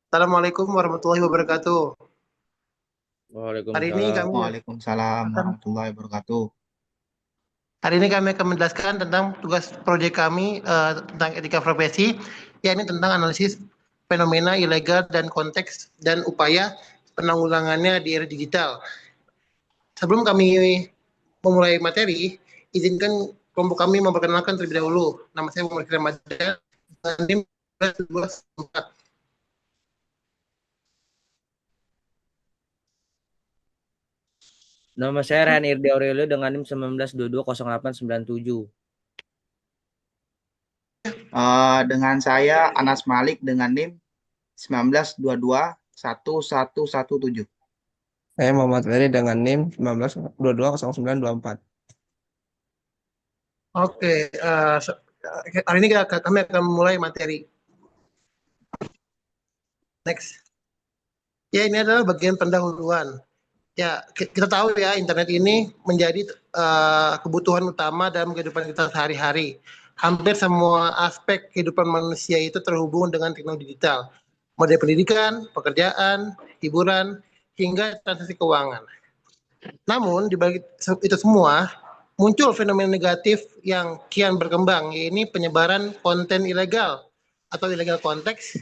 Assalamualaikum warahmatullahi wabarakatuh. Hari ini Waalaikumsalam. kami Waalaikumsalam akan warahmatullahi wabarakatuh. menjelaskan tentang tugas proyek kami tentang etika profesi, yakni tentang analisis fenomena ilegal dan konteks dan upaya penanggulangannya di era digital. Sebelum kami memulai materi, izinkan kelompok kami memperkenalkan terlebih dahulu. Nama saya Muhammad Ramadan, NIM 12. Nama saya Rehan Irdi Aurelio dengan NIM 19220897. Dengan saya Anas Malik dengan NIM 1922 1117. Saya Muhammad Ferry dengan NIM 19220924. Oke, hari ini kami akan memulai materi. Next. Ya, ini adalah bagian pendahuluan. Ya, kita tahu ya, internet ini menjadi kebutuhan utama dalam kehidupan kita sehari-hari. Hampir semua aspek kehidupan manusia itu terhubung dengan teknologi digital. Mulai pendidikan, pekerjaan, hiburan, hingga transaksi keuangan. Namun, di balik itu semua, muncul fenomena negatif yang kian berkembang, yaitu penyebaran konten ilegal atau illegal konteks.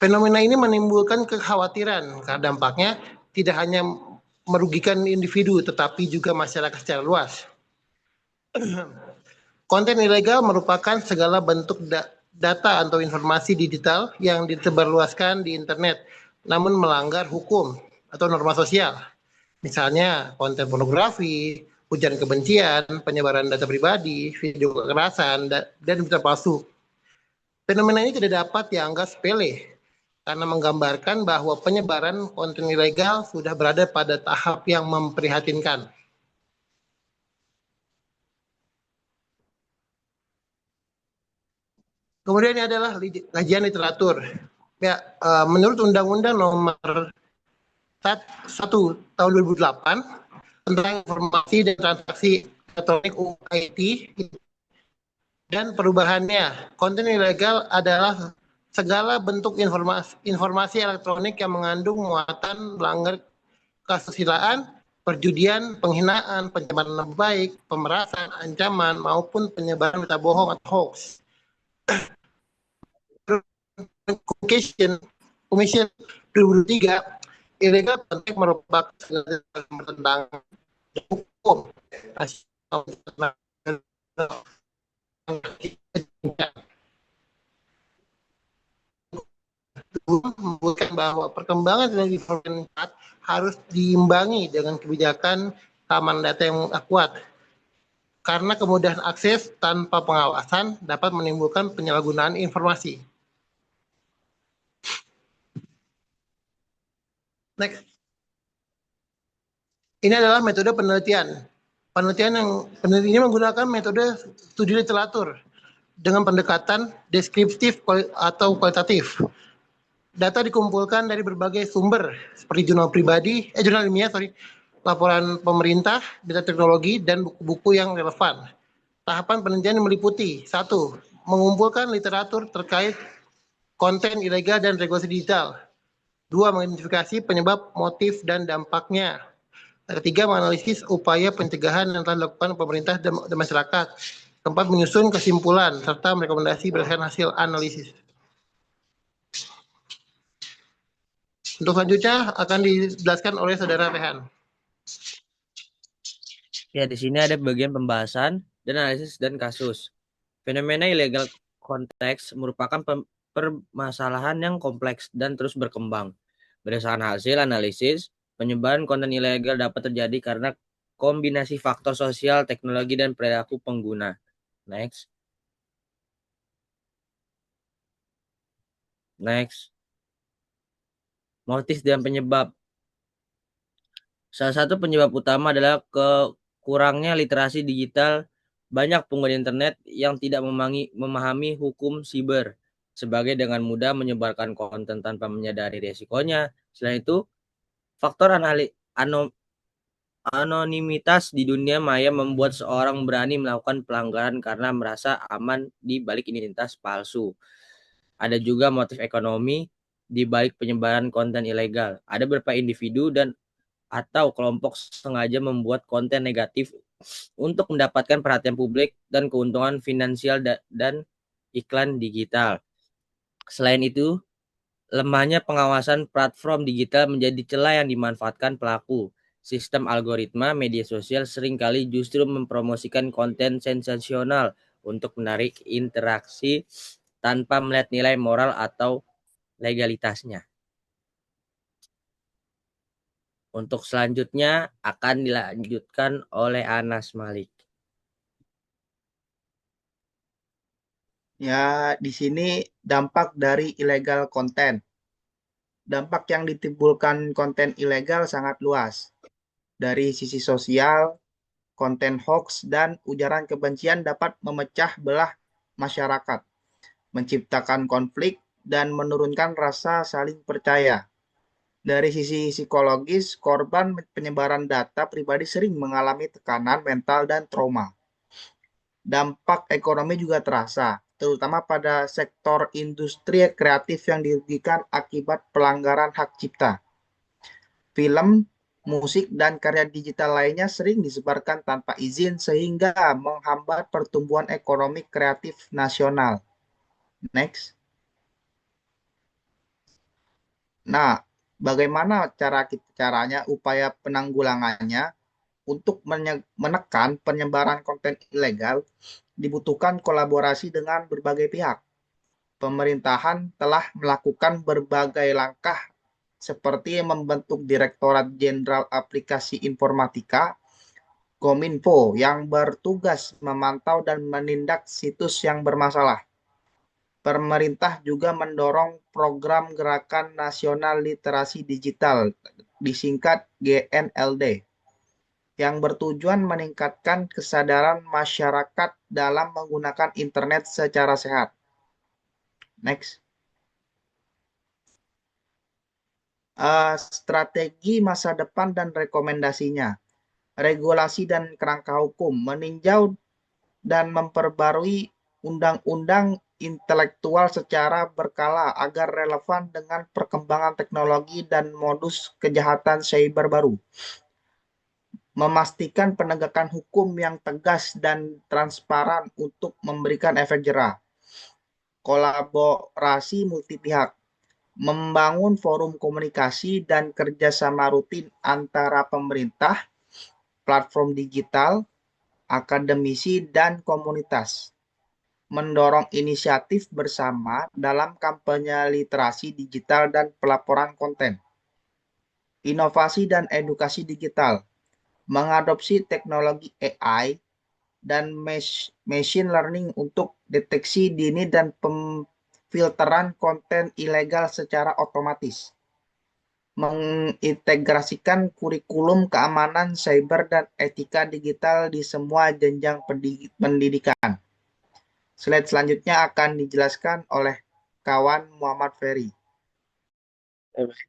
Fenomena ini menimbulkan kekhawatiran karena dampaknya tidak hanya merugikan individu tetapi juga masyarakat secara luas. Konten ilegal merupakan segala bentuk data atau informasi digital yang disebarluaskan di internet namun melanggar hukum atau norma sosial. Misalnya konten pornografi, ujaran kebencian, penyebaran data pribadi, video kekerasan, dan berita palsu. Fenomena ini tidak dapat dianggap sepele karena menggambarkan bahwa penyebaran konten ilegal sudah berada pada tahap yang memprihatinkan. Kemudian ini adalah kajian literatur. Ya, menurut Undang-Undang Nomor 1 Tahun 2008 tentang informasi dan transaksi elektronik (UIT) dan perubahannya, konten ilegal adalah segala bentuk informasi elektronik yang mengandung muatan melanggar kesusilaan, perjudian, penghinaan, pencemaran nama baik, pemerasan, ancaman, maupun penyebaran berita bohong atau hoax. Commission 2003, illegal konten merupakan segala tentang hukum menyebutkan bahwa perkembangan teknologi informasi harus diimbangi dengan kebijakan keamanan data yang kuat. Karena kemudahan akses tanpa pengawasan dapat menimbulkan penyalahgunaan informasi. Next. Ini adalah metode penelitian. Penelitian ini menggunakan metode studi literatur dengan pendekatan deskriptif atau kualitatif. Data dikumpulkan dari berbagai sumber seperti jurnal ilmiah, laporan pemerintah, data teknologi, dan buku-buku yang relevan. Tahapan penelitian meliputi: 1. Mengumpulkan literatur terkait konten ilegal dan regulasi digital. 2. Mengidentifikasi penyebab, motif, dan dampaknya. 3. Menganalisis upaya pencegahan yang telah dilakukan pemerintah dan masyarakat. 4. Menyusun kesimpulan serta merekomendasi berdasarkan hasil analisis. Untuk selanjutnya akan dijelaskan oleh Saudara Rehan. Ya, di sini ada bagian pembahasan dan analisis dan kasus. Fenomena ilegal konteks merupakan permasalahan yang kompleks dan terus berkembang. Berdasarkan hasil analisis, penyebaran konten ilegal dapat terjadi karena kombinasi faktor sosial, teknologi, dan perilaku pengguna. Next. Motif dan penyebab. Salah satu penyebab utama adalah kurangnya literasi digital. Banyak pengguna internet yang tidak memahami hukum siber, sebagai dengan mudah menyebarkan konten tanpa menyadari resikonya. Selain itu, faktor anonimitas di dunia maya membuat seorang berani melakukan pelanggaran karena merasa aman di balik identitas palsu. Ada juga motif ekonomi. di balik penyebaran konten ilegal. Ada beberapa individu dan atau kelompok sengaja membuat konten negatif untuk mendapatkan perhatian publik dan keuntungan finansial dan iklan digital. Selain itu, lemahnya pengawasan platform digital menjadi celah yang dimanfaatkan pelaku. Sistem algoritma media sosial seringkali justru mempromosikan konten sensasional untuk menarik interaksi tanpa melihat nilai moral atau legalitasnya. Untuk selanjutnya akan dilanjutkan oleh Anas Malik. Ya, di sini dampak dari illegal konten. Dampak yang ditimbulkan konten ilegal sangat luas. Dari sisi sosial, konten hoax dan ujaran kebencian dapat memecah belah masyarakat, menciptakan konflik, dan menurunkan rasa saling percaya. Dari sisi psikologis, korban penyebaran data pribadi sering mengalami tekanan mental dan trauma. Dampak ekonomi juga terasa, terutama pada sektor industri kreatif yang dirugikan akibat pelanggaran hak cipta. Film, musik, dan karya digital lainnya sering disebarkan tanpa izin sehingga menghambat pertumbuhan ekonomi kreatif nasional. Next. Nah, bagaimana caranya upaya penanggulangannya untuk menekan penyebaran konten ilegal dibutuhkan kolaborasi dengan berbagai pihak. Pemerintahan telah melakukan berbagai langkah seperti membentuk Direktorat Jenderal Aplikasi Informatika Kominfo yang bertugas memantau dan menindak situs yang bermasalah. Pemerintah juga mendorong program Gerakan Nasional Literasi Digital, disingkat GNLD, yang bertujuan meningkatkan kesadaran masyarakat dalam menggunakan internet secara sehat. Next. Strategi masa depan dan rekomendasinya. Regulasi dan kerangka hukum meninjau dan memperbarui undang-undang intelektual secara berkala agar relevan dengan perkembangan teknologi dan modus kejahatan cyber baru. Memastikan penegakan hukum yang tegas dan transparan untuk memberikan efek jera. Kolaborasi multi pihak. Membangun forum komunikasi dan kerjasama rutin antara pemerintah, platform digital, akademisi, dan komunitas. Mendorong inisiatif bersama dalam kampanye literasi digital dan pelaporan konten. Inovasi dan edukasi digital. Mengadopsi teknologi AI dan machine learning untuk deteksi dini dan filteran konten ilegal secara otomatis. Mengintegrasikan kurikulum keamanan cyber dan etika digital di semua jenjang pendidikan. Slide selanjutnya akan dijelaskan oleh kawan Muhammad Ferry.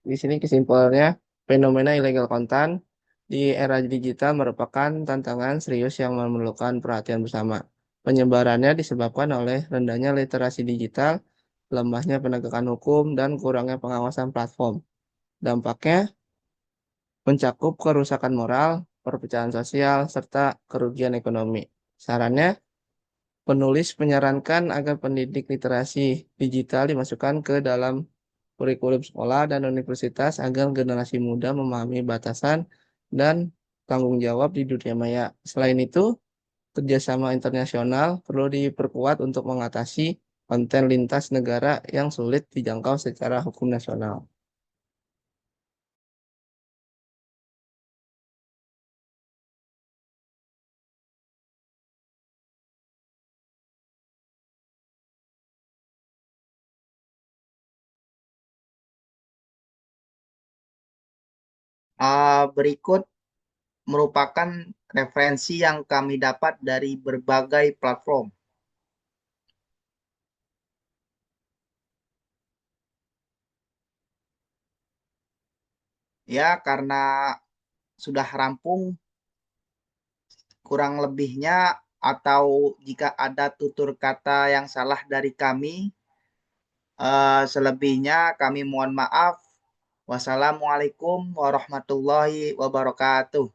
Di sini kesimpulannya, fenomena illegal konten di era digital merupakan tantangan serius yang memerlukan perhatian bersama. Penyebarannya disebabkan oleh rendahnya literasi digital, lemahnya penegakan hukum, dan kurangnya pengawasan platform. Dampaknya mencakup kerusakan moral, perpecahan sosial, serta kerugian ekonomi. Sarannya, penulis menyarankan agar pendidik literasi digital dimasukkan ke dalam kurikulum sekolah dan universitas agar generasi muda memahami batasan dan tanggung jawab di dunia maya. Selain itu, kerjasama internasional perlu diperkuat untuk mengatasi konten lintas negara yang sulit dijangkau secara hukum nasional. Berikut merupakan referensi yang kami dapat dari berbagai platform. Ya, karena sudah rampung, kurang lebihnya atau jika ada tutur kata yang salah dari kami, Selebihnya kami mohon maaf. Wassalamualaikum warahmatullahi wabarakatuh.